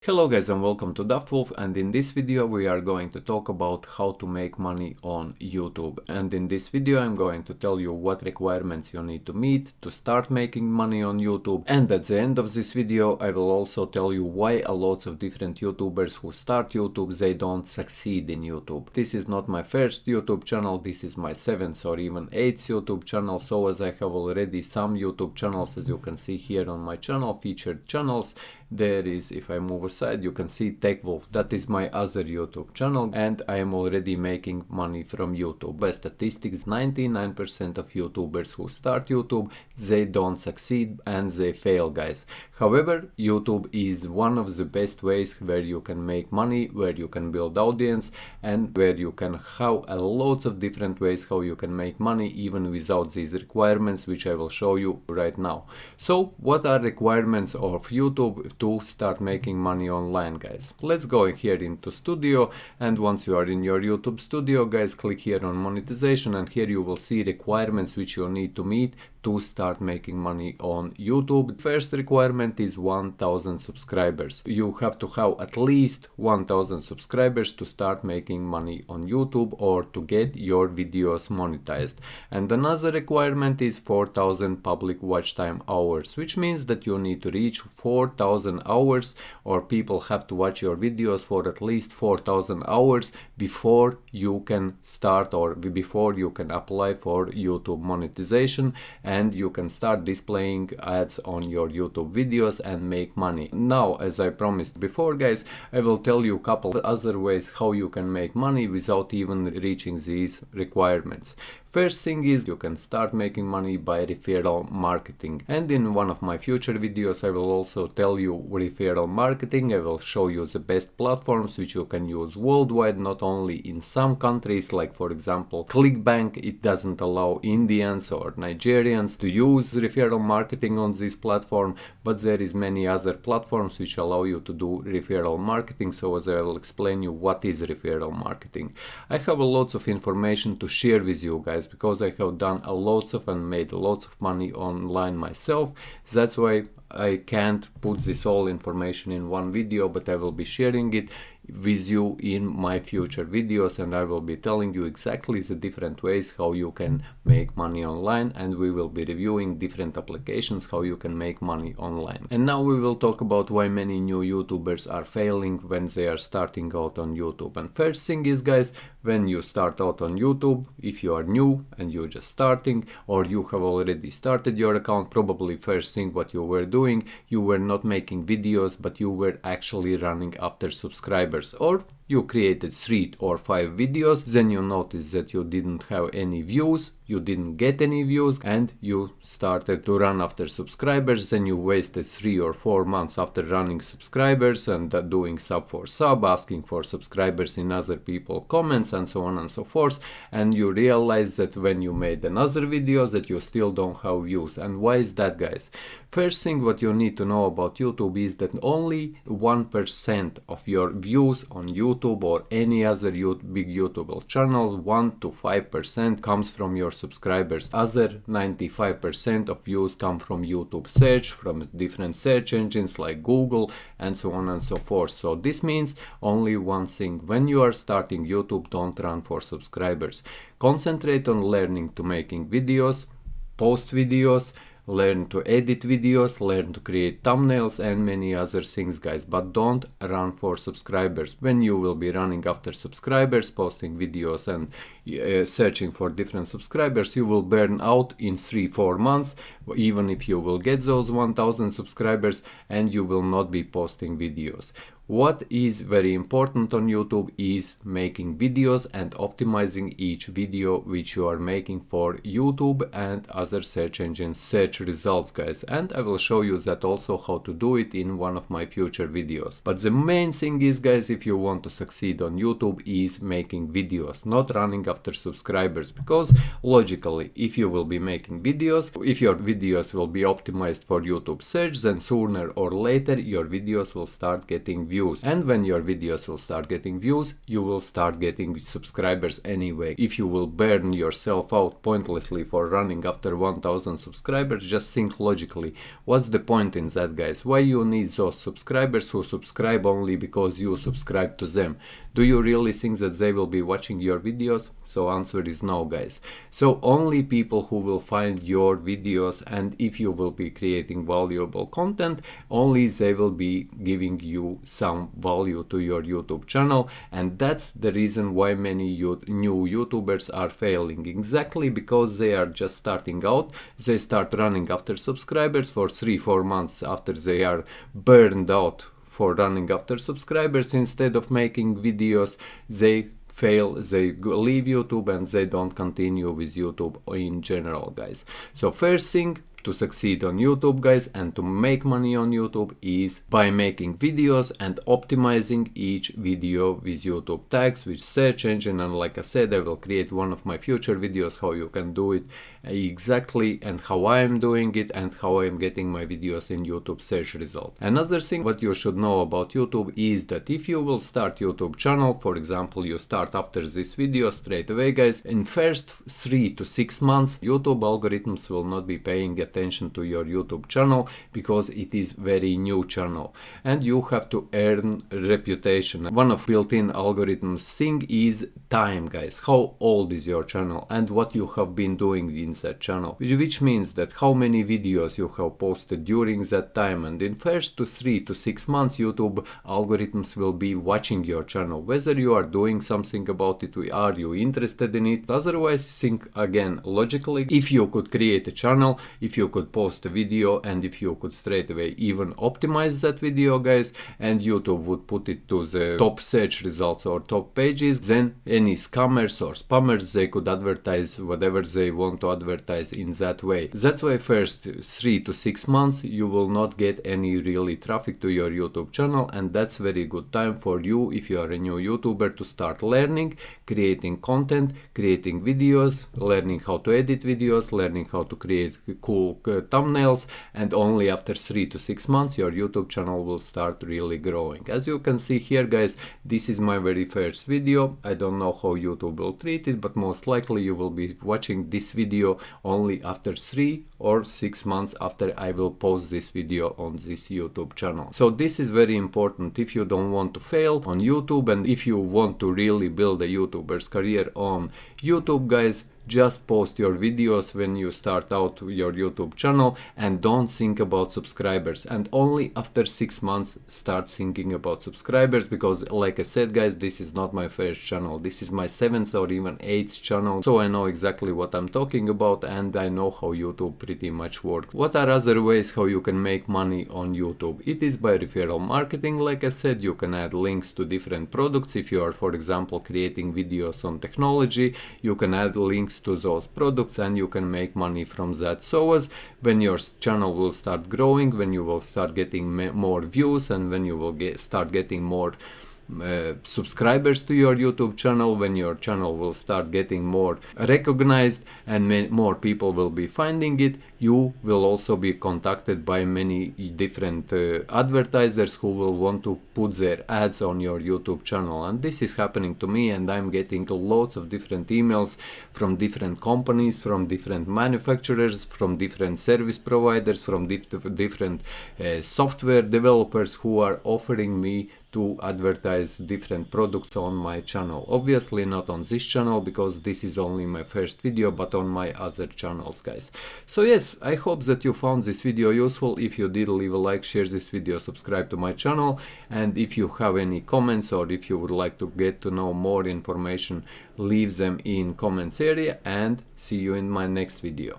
Hello guys and welcome to DAFTWOLF, and in this video we are going to talk about how to make money on YouTube. And in this video I'm going to tell you what requirements you need to meet to start making money on YouTube. And at the end of this video I will also tell you why a lot of different YouTubers who start YouTube, they don't succeed in YouTube. This is not my first YouTube channel, this is my 7th or even 8th YouTube channel. So as I have already some YouTube channels, as you can see here on my channel, featured channels. There is, if I move aside, you can see DAFTWOLF. That is my other YouTube channel, and I am already making money from YouTube. By statistics, 99% of YouTubers who start YouTube, they don't succeed and they fail, guys. However, YouTube is one of the best ways where you can make money, where you can build audience, and where you can have a lot of different ways how you can make money even without these requirements, which I will show you right now. So what are requirements of YouTube to start making money online, guys? Let's go here into studio, and once you are in your YouTube studio, guys, click here on monetization, and here you will see requirements which you need to meet to start making money on YouTube. First requirement is 1000 subscribers. You have to have at least 1000 subscribers to start making money on YouTube or to get your videos monetized. And another requirement is 4000 public watch time hours, which means that you need to reach 4000 hours, or people have to watch your videos for at least 4000 hours before you can start, or before you can apply for YouTube monetization, and you can start displaying ads on your YouTube videos and make money. Now, as I promised before, guys, I will tell you a couple other ways how you can make money without even reaching these requirements. First thing is you can start making money by referral marketing, and in one of my future videos I will also tell you referral marketing. I will show you the best platforms which you can use worldwide, not only in some countries, like for example ClickBank. It doesn't allow Indians or Nigerians to use referral marketing on this platform, but there is many other platforms which allow you to do referral marketing. So as I will explain you what is referral marketing. I have a lot of information to share with you guys, because I have done a lot of and made lots of money online myself. That's why I can't put this all information in one video, but I will be sharing it with you in my future videos, and I will be telling you exactly the different ways how you can make money online, and we will be reviewing different applications how you can make money online. And now we will talk about why many new YouTubers are failing when they are starting out on YouTube. And first thing is, guys, when you start out on YouTube, if you are new and you're just starting, or you have already started your account, probably first thing what you were doing, you were not making videos, but you were actually running after subscribers. Or you created 3 or 5 videos, then you noticed that you didn't have any views, you didn't get any views, and you started to run after subscribers. Then you wasted 3 or 4 months after running subscribers and doing sub for sub, asking for subscribers in other people's comments, and so on and so forth. And you realize that when you made another video that you still don't have views. And why is that, guys? First thing what you need to know about YouTube is that only 1% of your views on YouTube or any other big YouTube channel, 1 to 5% comes from your subscribers. Other 95% of views come from YouTube search, from different search engines like Google, and so on and so forth. So this means only one thing: when you are starting YouTube, don't run for subscribers. Concentrate on learning to making videos, post videos, learn to edit videos, learn to create thumbnails, and many other things, guys. But don't run for subscribers. When you will be running after subscribers, posting videos and searching for different subscribers, you will burn out in 3-4 months, even if you will get those 1000 subscribers, and you will not be posting videos. What is very important on YouTube is making videos and optimizing each video which you are making for YouTube and other search engines search results, guys. And I will show you that also how to do it in one of my future videos. But the main thing is, guys, if you want to succeed on YouTube, is making videos, not running after after subscribers, because logically, if you will be making videos, if your videos will be optimized for YouTube search, then sooner or later your videos will start getting views. And when your videos will start getting views, you will start getting subscribers anyway. If you will burn yourself out pointlessly for running after 1000 subscribers, just think logically. What's the point in that, guys? Why you need those subscribers who subscribe only because you subscribe to them? Do you really think that they will be watching your videos? So answer is no, guys. So only people who will find your videos, and if you will be creating valuable content, only they will be giving you some value to your YouTube channel. And that's the reason why many new YouTubers are failing, exactly because they are just starting out. They start running after subscribers for 3-4 months after they are burned out for running after subscribers. Instead of making videos, they fail, they leave YouTube, and they don't continue with YouTube in general, guys. So first thing to succeed on YouTube, guys, and to make money on YouTube is by making videos and optimizing each video with YouTube tags, with search engine. And like I said, I will create one of my future videos how you can do it exactly, and how I am doing it, and how I am getting my videos in YouTube search result. Another thing what you should know about YouTube is that if you will start YouTube channel, for example, you start after this video straight away, guys, in first 3 to 6 months, YouTube algorithms will not be paying attention to your YouTube channel because it is very new channel, and you have to earn reputation. One of built-in algorithms thing is time, guys. How old is your channel and what you have been doing in that channel, which means that how many videos you have posted during that time. And in first to 3 to 6 months, YouTube algorithms will be watching your channel, whether you are doing something about it, are you interested in it. Otherwise, think again logically. If you could create a channel, if you could post a video, and if you could straight away even optimize that video, guys, and YouTube would put it to the top search results or top pages, then any scammers or spammers, they could advertise whatever they want to advertise in that way. That's why first 3 to 6 months you will not get any really traffic to your YouTube channel, and that's very good time for you, if you are a new YouTuber, to start learning, creating content, creating videos, learning how to edit videos, learning how to create cool thumbnails, and only after 3 to 6 months your YouTube channel will start really growing. As you can see here, guys, this is my very first video. I don't know how YouTube will treat it, but most likely you will be watching this video only after 3 or 6 months after I will post this video on this YouTube channel. So this is very important if you don't want to fail on YouTube, and if you want to really build a YouTuber's career on YouTube, guys. Just post your videos when you start out your YouTube channel, and don't think about subscribers, and only after 6 months start thinking about subscribers, because like I said, guys, this is not my first channel, this is my 7th or even 8th channel, so I know exactly what I'm talking about, and I know how YouTube pretty much works. What are other ways how you can make money on YouTube? It is by referral marketing. Like I said, you can add links to different products. If you are, for example, creating videos on technology, you can add links to those products and you can make money from that. So as when your channel will start growing, when you will start getting more views, and when you will start getting more subscribers to your YouTube channel, when your channel will start getting more recognized and more people will be finding it, you will also be contacted by many different advertisers who will want to put their ads on your YouTube channel. And this is happening to me, and I'm getting lots of different emails from different companies, from different manufacturers, from different service providers, from different software developers who are offering me to advertise different products on my channel. Obviously not on this channel because this is only my first video, but on my other channels, guys. So yes, I hope that you found this video useful. If you did, leave a like, share this video, subscribe to my channel, and if you have any comments or if you would like to get to know more information, leave them in comments area, and see you in my next video.